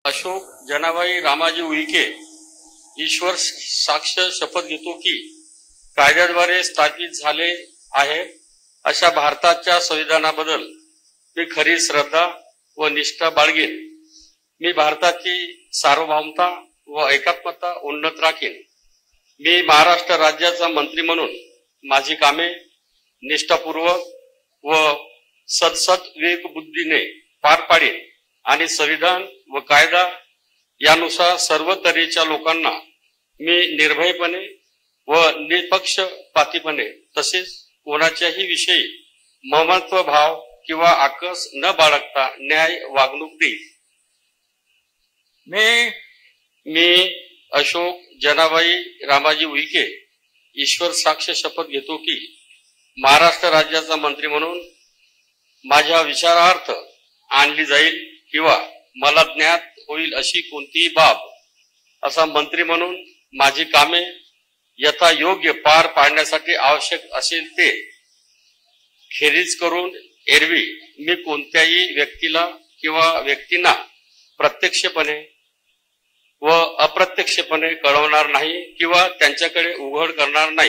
अशोक जनाबाई रामाजी उईके ईश्वर साक्ष शपथ घेतो की कायद्याद्वारे स्थापित झाले आहे अशा भारताच्या संविधानाबद्दल मी खरी श्रद्धा व निष्ठा बाळगेन। मी भारताची सार्वभौमता व एकात्मता उन्नत राखीन। मी महाराष्ट्र राज्याचा मंत्री म्हणून माझी कामे निष्ठापूर्वक व सदसद विवेकबुद्धीने पार पाडेन आणि संविधान व कायदा यानुसार सर्व तऱ्हेच्या लोकांना मी निर्भयपणे व निष्पक्षपातीपणे तसेच कोणाच्याही विषयी ममत्व भाव किंवा आकस न बाळगता न्याय वागणूक देईल। मी अशोक जनाबाई रामाजी उईके ईश्वर साक्ष शपथ घेतो की महाराष्ट्र राज्याचा मंत्री म्हणून माझ्या विचारार्थ आणली जाईल किंवा मला ज्ञात होईल अशी कोणतीही बाब असा मंत्री म्हणून माझी कामे यथायोग्य पार पाडण्यासाठी आवश्यक असेल ते खेरीज करून एरवी मी कोणत्याही व्यक्तीला किंवा व्यक्तींना प्रत्यक्षपणे व अप्रत्यक्षपणे कळवणार नाही किंवा त्यांच्याकडे उघड करणार नाही।